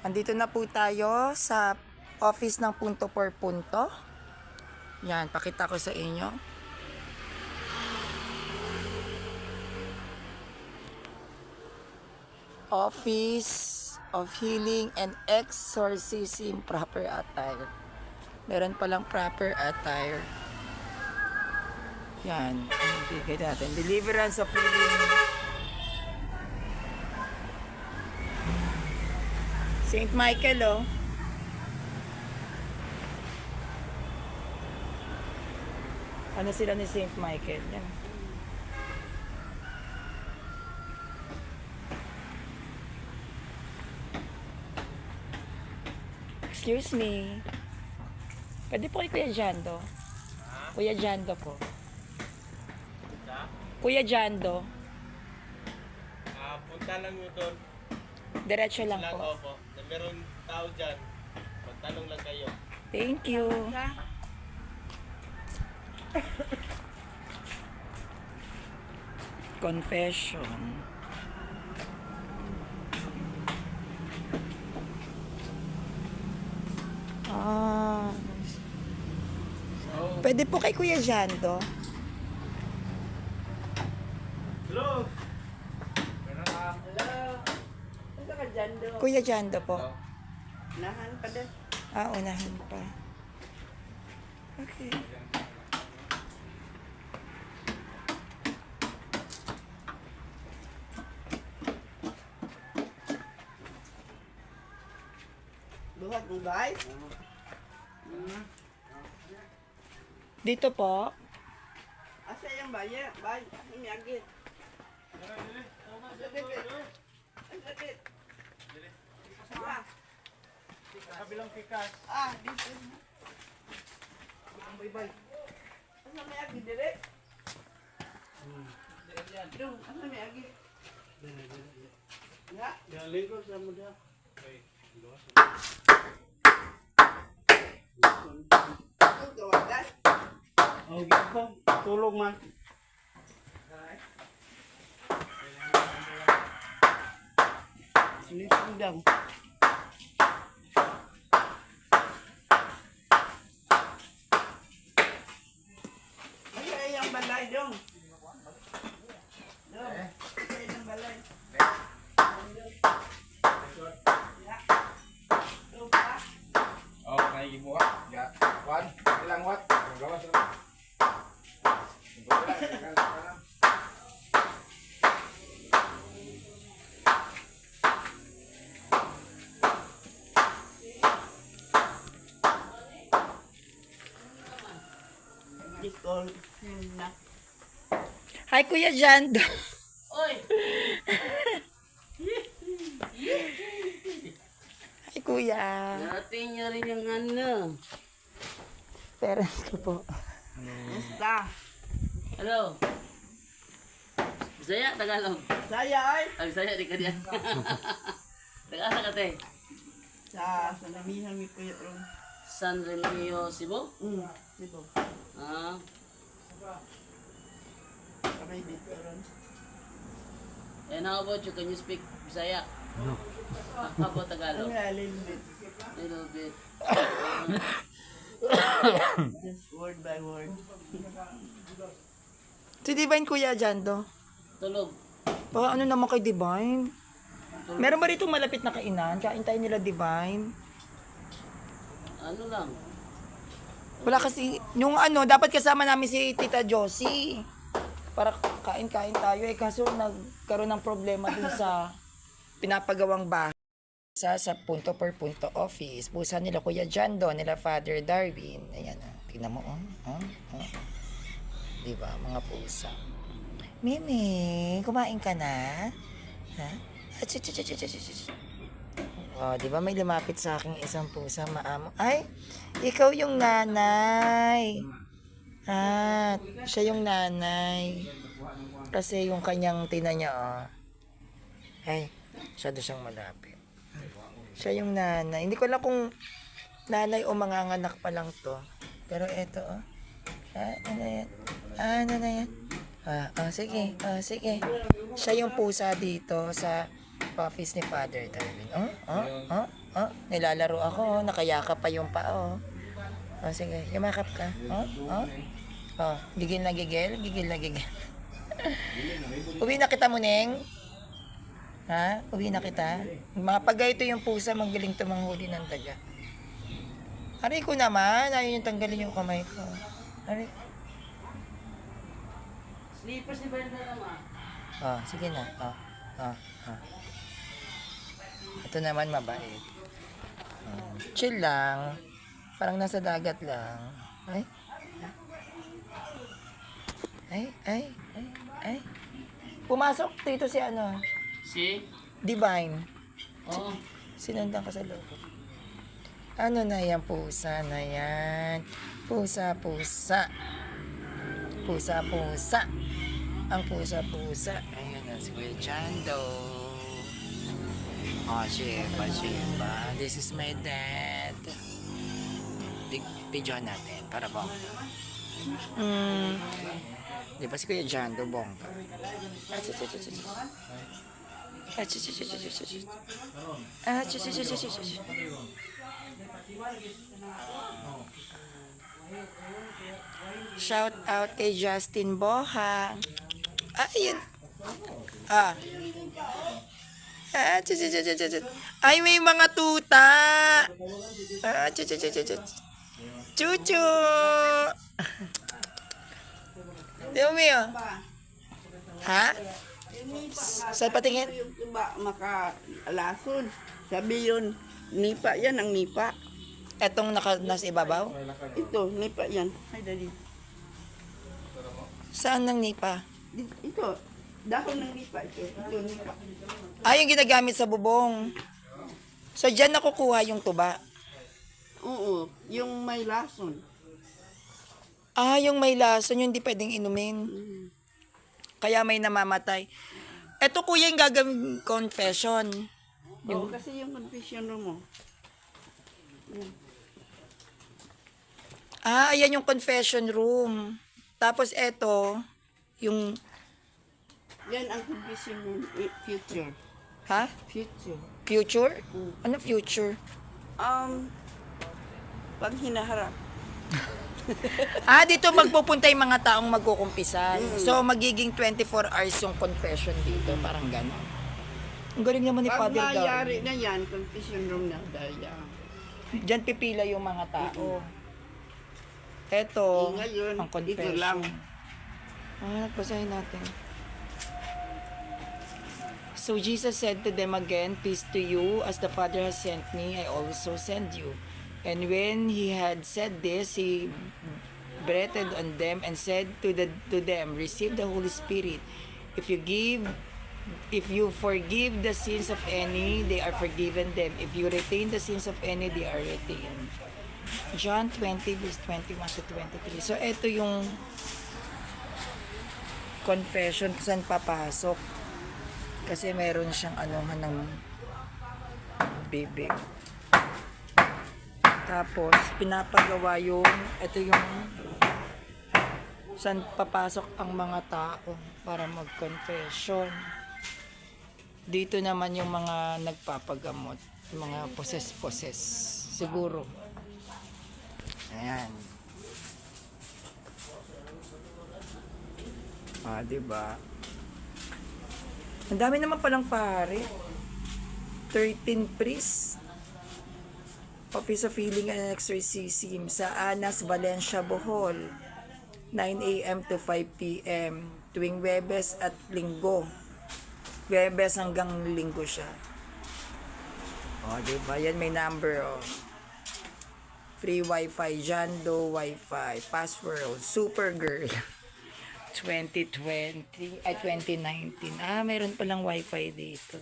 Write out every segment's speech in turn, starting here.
Andito na po tayo sa office ng Punto por Punto. Yan, pakita ko sa inyo. Office of Healing and Exorcism Proper Attire. Meron palang proper attire. Yan, bigay natin. Deliverance of Healing. St. Michael, oh. Ano sila ni St. Michael? Yan. Excuse me. Pwede po kay Kuya Jando. Kuya Jando po. Kuya Jando. Punta lang nyo doon. Diretso lang po. Opo. Na meron tao dyan. Magtanong lang kayo. Thank you. Confession. Nice. Pwede po kay Kuya Jando. Hello! Hello. Ano ka dyan do? Kuya Jando po. Nahan pa din. Unahan pa. Okay. Buhat mo ba? Dito po. Asa yung bayan? Bayan. Ini agit. Ang sakit. Kabilang pikas. Dito. Ang bay-bay. Asa may agit dire? Dong, asa may agit? Ya. Galing ko sa muda. Ang gawagan. Oh, gito. Tulong man. Sinising daw. Ay, ang balay dong. Dong. Ay, ang balay. Ya. Dong pa. Oh, naigi mo ya. Wan, ilang wat? Ang gawas lang. Dikol. Na. Hi, Kuya Jando. Oy. Hi, Kuya. Natin niya rin yung ano. Parents ko po. Basta. Hello. Bisaya, Tagalog. Saya ay. Ay, Bisaya, di ka diyan. Taga-asa ka, te? Sa namihan mi kuya ron. San Remigio, Cebu? Diba? Ah, Kamay dito ron. and how about you? Can you speak Bisaya? No. How about Tagalog? Ano alin bit? Little bit. Just word by word. Si Divine, Kuya Jando. Tulog. Baka ano naman kay Divine? Meron ba rito malapit na kainan? Kain tayo nila Divine. Ano lang? Wala kasi, yung ano, dapat kasama namin si Tita Josie. Para kain-kain tayo eh. Kaso nagkaroon ng problema dun sa pinapagawang bahay. Sa Punto por Punto office. Pusa nila Kuya Jando, nila Father Darwin. Ayan, tingnan mo, Diba, mga pusa. Mimi, kumain ka na? Ha? Oh, di ba may lumapit sa akin isang pusa maamo? Ay, ikaw yung nanay. Siya yung nanay. Kasi yung kanyang tina niya, ay, masyado siyang malapit. Siya yung nanay. Hindi ko alam kung nanay o manganganak pa lang to. Pero eto, ano yan? Ano na yan? Sige. Siya yung pusa dito sa Office ni Father Darwin. Nilalaro ako. Nakayakap pa yung paa. Sige, yumakap ka. Gigil na gigil. Gigil na gigil. Uwi na kita, Muneng. Ha? Uwi na kita. Mga pagayto yung pusa, magaling tumanghuli ng daga. Aray ko naman. Ayaw yung tanggalin yung kamay ko. Aray. Slippers ni Brenda naman. Sige na. Ito naman mabait. Chill lang. Parang nasa dagat lang. Ay. Pumasok dito si ano? Si? Divine. Oo. Sinundan ka sa loob. Ano na yan, pusa na yan? Pusa. Ang pusa. Ayun na si Kuya Chando. Shiba. This is my dad. Video natin para bong. Di ba si Kuya Chando bongga? Shout out kay Justin Boha. Ayun. Ay, may mga tuta. Chuchu. Dumi, oh. Ha? Saan patingin? Yung tuba makalason. Sabi yun, nipa yan ang nipa. Etong nasa ibabaw? Ito, nipa yan. Ay, daddy. Saan nang nipa? Ito, dahon ng nipa. Ito, nipa. Yung ginagamit sa bubong. So, dyan nakukuha yung tuba. Oo, yung may lason. Yung may lason, yung hindi pwedeng inumin. Kaya may namamatay. Eto kuya yung gagawin confession. Oo, kasi yung confession room mo. Ayan yung confession room. Tapos eto, yung... Yan ang confession room. Future. Ha? Future. Future? Ano future? Pag hinaharap. Dito magpupunta yung mga taong magkukumpisan. So, magiging 24 hours yung confession dito. Parang gano'n. Ang galing naman ni Pag Father nangyari Darwin. na yan, confession room na daya. Diyan pipila yung mga tao. Eto, Ngayon, ang ito confession. lang. Basahin natin. So Jesus said to them again, "Peace to you, as the Father has sent me, I also send you." And when he had said this, he breathed on them and said to them, "Receive the Holy Spirit. If you forgive the sins of any, they are forgiven them. If you retain the sins of any, they are retained." John 20 verse 21 to 23. So ito yung confession saan papasok. Kasi meron siyang anuhan ng bibig. Tapos, pinapagawa ito yung saan papasok ang mga tao para mag-confession. Dito naman yung mga nagpapagamot, yung mga poses-poses. Siguro. Ayan. Diba? Ang dami naman palang pare. 13 priests. Office of Healing and Exorcism sa Anas, Valencia, Bohol. 9 a.m. to 5 p.m. tuwing Webes at Linggo. Webes hanggang Linggo siya. Diba? Yan may number, Free Wi-Fi, Jando Wi-Fi, Password, Supergirl. 2019. Mayroon palang Wi-Fi dito.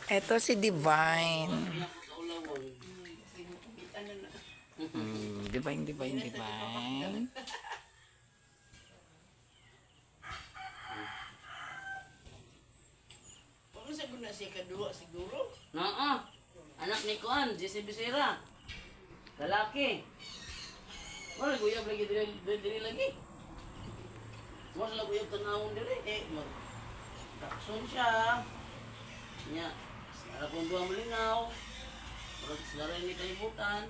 Eto si Divine. Divine. Ano sa guna siya kadua siguro? Anak ni Kuan, Jesse Becerra. Lalaki. Wala, guyab lagi dili lagi. Mas lang yung tanawon dili eh mag takson siya. Nya, sila kung duwa malingaw. Murag sila rin ni kalibutan.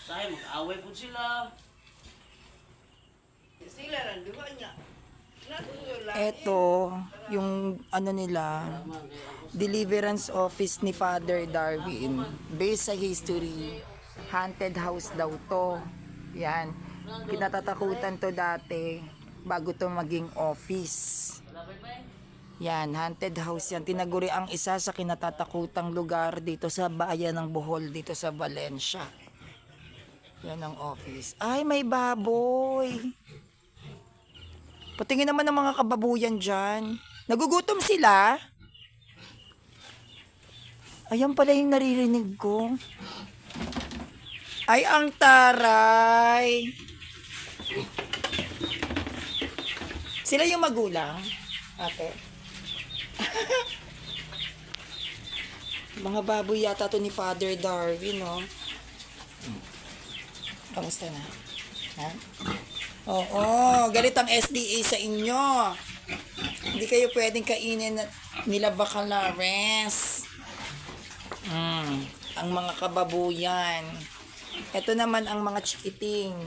Say mag-away po sila. Sila lang, di ba niya? Eto, yung ano nila, Deliverance Office ni Father Darwin. Based sa history, haunted house daw to. Yan. Kinatatakutan to dati bago to maging office. Yan, haunted house yan. Tinaguri ang isa sa kinatatakutang lugar dito sa bayan ng Bohol, dito sa Valencia. Yan ang office. Ay, may baboy. Patingin naman ng mga kababuyan dyan. Nagugutom sila. Ayan pala yung naririnig ko. Ay, ang taray. Sila yung magulang, ate. Mga baboy yata to ni Father Darwin, no? Kamusta na? Ha? Oo, galit ang SDA sa inyo. Hindi kayo pwedeng kainin nila Bacalares. Ang mga kababuyan. Ito naman ang mga chikiting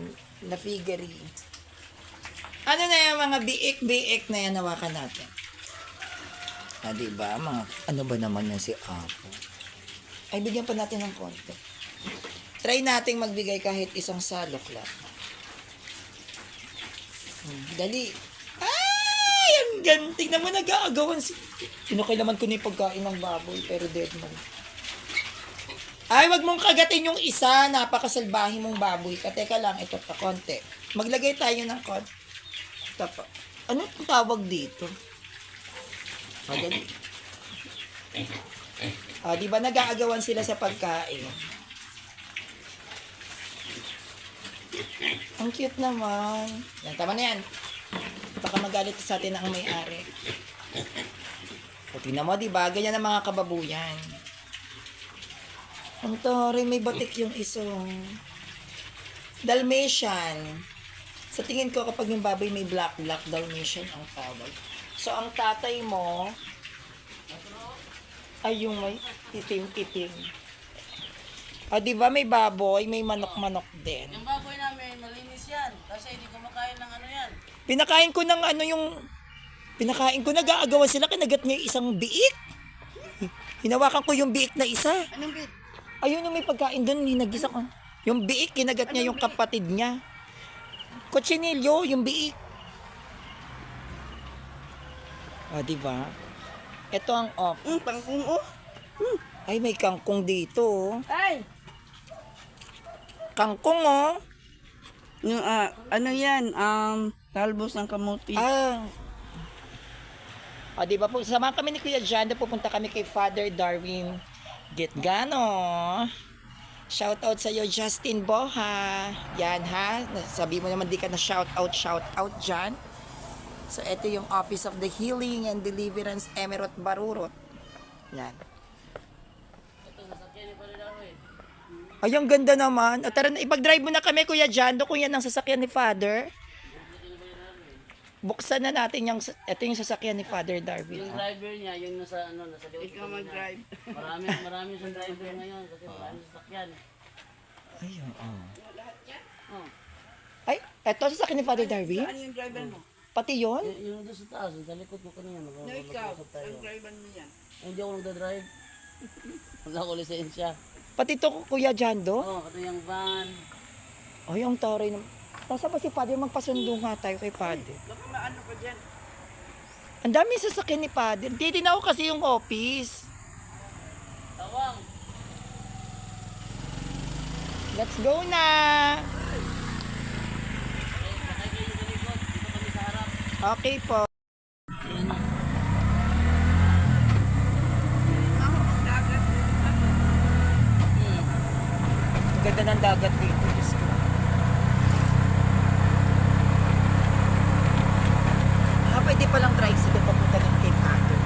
na figurine. Ano na yung mga biik-biik na yan nawakan natin? Diba? Mga, ano ba naman yan si Apo? Ay, bigyan pa natin ng konti. Try nating magbigay kahit isang salok lang. Dali. Ay! Ang ganting naman nag-aagawan si... Pinukailaman ko na yung pagkain ng baboy, pero dead man. Ay, wag mong kagatin yung isa. Napakasalbahe mong baboy. Teka lang, ito pa, konti. Maglagay tayo ng konti. Ito pa. Ano tawag dito? Madali. Di ba nag-aagawan sila sa pagkain? Ang cute naman. Yan, tama na yan. Baka magalit sa atin ang may-ari. O, tingnan mo, diba? Ganyan ang mga kababuyan. Ang tore, may batik yung isong. Dalmatian. Sa tingin ko, kapag yung baboy may black Dalmatian ang tawag. So, ang tatay mo, ay yung may itim-itim. Diba may baboy, may manok-manok din. Yung baboy namin, malinis yan. Kasi hindi kumakain ng ano yan. Pinakain ko ng ano yung... Pinakain ko, nag-aagawan sila, kinagat niya yung isang biik. Hinawakan ko yung biik na isa. Anong bit? Ayun yung may pagkain doon, hinagisa ko. Yung biik, kinagat niya yung kapatid niya. Kutsinilyo, yung biik. Diba? Ito ang off. Pangkung oh. Ay, may kangkong dito. Oh. Ay! Kangkong, oh. Yung, ano yan, talbos ng kamuti. Di ba po, samahan kami ni Kuya John, pupunta kami kay Father Darwin Gitgano. Shout out sa iyo, Justin Boha. Yan ha, sabi mo naman di ka na shout out dyan. So, ito yung Office of the Healing and Deliverance Emirate Barurot. Yan. Ito, sasakyan ni Father Darwin. Ay, ang ganda naman. Tara na, ipag-drive mo na kami, Kuya Jando, kung yan ang sasakyan ni Father. Buksan na natin yung, ito yung sasakyan ni Father Darwin. Yung driver niya, yung nasa likod. Ikaw mag-drive. Marami sa driver ngayon kasi marami sasakyan. Ayun, Oh. Ay, ito sasakyan ni Father Darwin? Saan yung driver mo? Pati yon? Yung doon sa taas, sa likod mo kanina. No, ikaw. Ang driver mo yan. Hindi ako nagda-drive. Wala ko lisensya. Pati to Kuya Jando? Oo, ito yung van. Ay, ang taray naman. Nasa ba si Father? Magpasundo nga tayo kay Father. Baka maano ka dyan. Ang dami sasakyan ni Father. Titinaw ko kasi yung office. Tawang. Let's go na! Sakay kayo sa likod. Dito kami sa harap. Okay po. Ang ganda ng dagat dito. Diyos ko. Pwede palang tricycle papunta ng kay Father.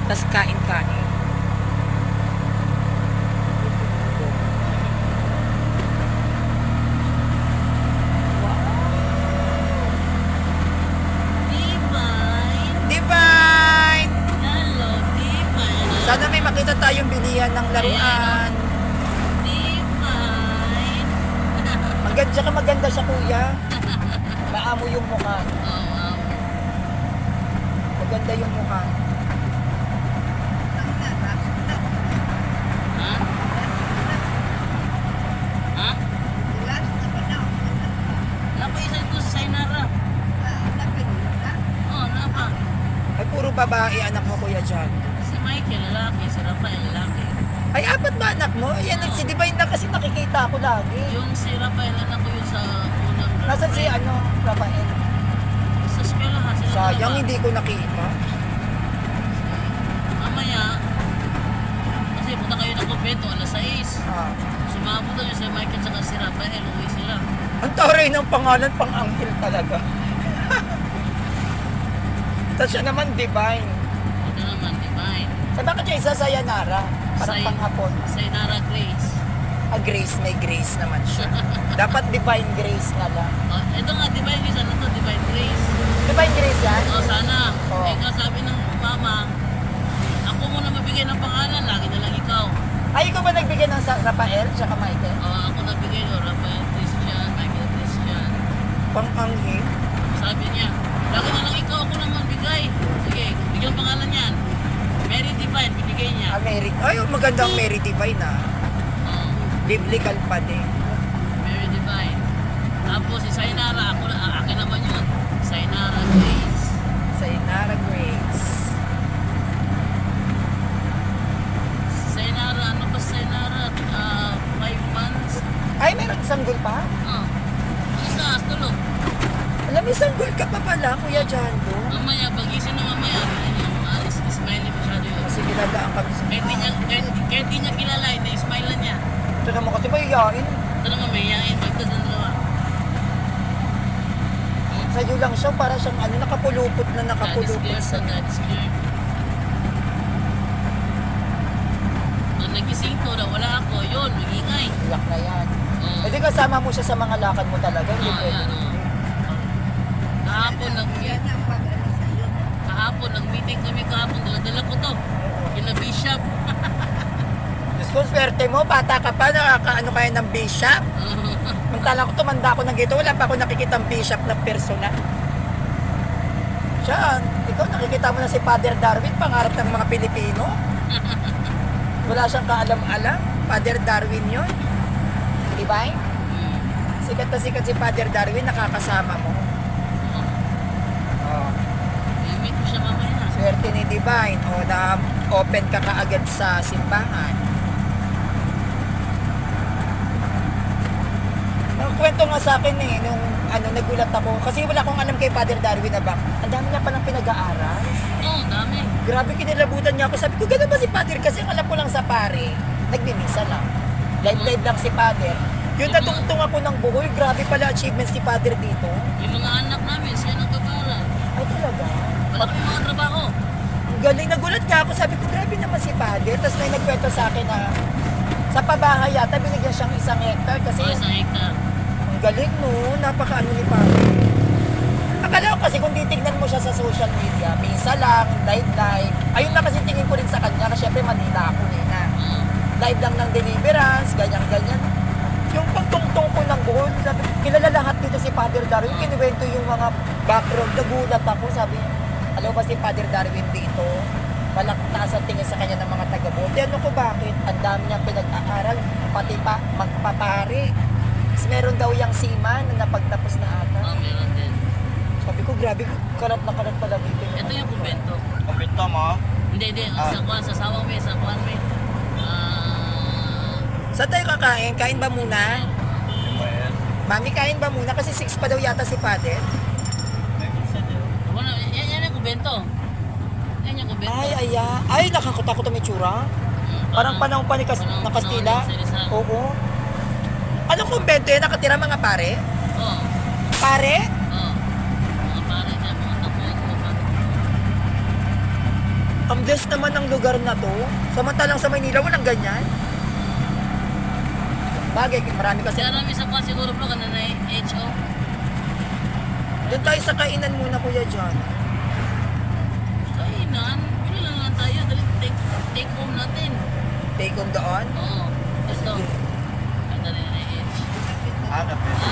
Tapos kain-kain. Wow! tayong bilihan ng laruan. Divine. Maganda siya, kuya. Maamo yung mukha. Oo. Maganda yung mukha. Ha? Ha? Napaisa ito sa Sainara. Oo, napa. Ay, puro babae anak mo, kuya, dyan. Si Michael, lalaki. Si Rafael, lalaki. Ay, apat ba anak mo? Ayan, si Divine na kasi nakikita ako lagi. Yung si Rafael, anak ko yun sa unang Nasaan si, girlfriend. Rafael? Sa eskwelahan. Sila Sayang, dalawa. hindi ko nakita. Mamaya, kasi punta kayo ng kumpento, alas 6. Ah. Sumabot doon yung si Michael tsaka si Rafael, uwi sila. Ang taray ng pangalan, pang-angkil talaga. Tapos siya naman, Divine. Ito naman, Divine. Eh, bakit siya isa sa Yanara? Parang Say- panghapon. Sainara Grace. Ah, Grace, may Grace naman siya. Dapat Divine Grace na lang. Oh, ito nga, Divine Grace. Ano to? Divine Grace. Divine Grace yan? O, sana. Oo. Eh, sabi ng mama, ako muna mabigay ng pangalan, lagi na lang ikaw. Ay, ikaw ba nagbigay ng Rafael tsaka Michael? O, ako nagbigay ko, Rafael Christian, Michael Christian. Pang-anghel? Sabi niya, lagi na lang ikaw, ako naman bigay. Sige, bigyan pangalan yan. Mary Divine, binigay niya. Ah, Mary. Ay, magandang Mary Divine ah. Oo. Biblical pa din. Mary Divine. Tapos si Sainara, akin naman yun. Sainara Grace. Sainara Grace. Sainara, ano ba Sainara? 5 months. Ay, meron sanggol pa? Oh. Isa, tulog. Alam mo, sanggol ka pa pala, Kuya Jando. Mamaya, pagising na mamaya, smiley masyado yun. Kasi ginadaan kami sa... Kahit di niya kilala, smile na niya. Ito naman kasi mahihain. Ito naman may yain, pagkas ng dalawa. Sa'yo lang siya, para siyang ano, nakapulupot na God is nakapulupot clear, sa... God is clear. Nung nagising ko na wala ako, yun, magingay. Iyak na yan. Oh. Pwede kasama mo siya sa mga lakad mo talaga. Hindi Oh, pwede. yan, oh. Kahapon, nag-meeting kami kahapon, dala-dala ko to. Kina Bishop. Diyos ko, swerte mo, bata ka pa, nakakaano kaya ng bishop. Mantala ko, tumanda ko ng gito, wala pa ako nakikita ang bishop na personal. Siya, ikaw nakikita mo na si Father Darwin, pangarap ng mga Pilipino. Wala siyang kaalam-alam. Father Darwin yun. Diba? Sikat na sikat si Father Darwin, nakakasama mo. Oh. I-meet ko siya mamaya. Swerte ni Divine, o na-open ka kaagad sa simbahan. Kwento nga sa akin nung nagulat ako. Kasi wala akong alam kay Father Darwin na ang dami niya palang pinag-aaral. Oo, dami. Grabe, kinilabutan niya ako. Sabi ko, gano'n ba si Father? Kasi ang alam ko lang sa pare, nagmimisa lang. Live lang si Father. Yung natungtong ako ng buhol, grabe pala achievements ni Father dito. Yung mga anak namin, siya nagpapara. Ay, talaga. Wala kami mga trabaho. Ang galing, nagulat nga ako. Sabi ko, grabe naman si Father. Tapos may nagkwento sa akin na sa pabahay yata, binigyan siyang 1 hectare. Kasi O, isang hektar. ang galing, no? Napakaano ni Father. Akala ko kasi kung titignan mo siya sa social media, minsan lang, live. Ayun na kasi tingin ko rin sa kanya. Kasi syempre Manila ako na. Oo. Live lang ng deliverance, ganyan-ganyan. Yung pagtungtong ko ng buhol, sabi, kilala lahat dito si Father Darwin. Kinuwento yung mga background, nagulat ako. Sabi, alam mo ba si Father Darwin dito? Malaktaas ang tingin sa kanya ng mga taga-bote. Ano ko bakit? Ang dami niyang pinag-aaral, pati pa magpapare. Tapos meron daw yung seaman na napagtapos na ata. Oo, meron din. Sabi ko, grabe, karat na karat pala dito. Ito yung kumbento. Kumpento mo? Hindi. Sa sawang may, sa kuwan may. Saan tayo kakain? Kain ba muna? Well, Mami, kain ba muna? Kasi 6 pa daw yata si Father. Ano, yan yung kumbento. Yan yung kumbento. Ay, nakakatakot ang itsura. Parang panahon pa ni panahon- na Kastila. panahon ni Rizal. Oo. Anong kumbento yan? Nakatira mga pare? Oo. Pare? Oo. Mga pare dyan, mga tapuin ko pa. Ang blessed naman ng lugar na to. Samantalang sa Maynila, walang ganyan. Bagay, marami kasi. Kasi marami sa kuwan siguro bro, kanina na HO. Doon tayo sa kainan muna, Kuya John. Kainan, pili lang tayo. Dali, take home natin. Ikon doon? Oo. Ito. Ang dali na eh. Hanap eh.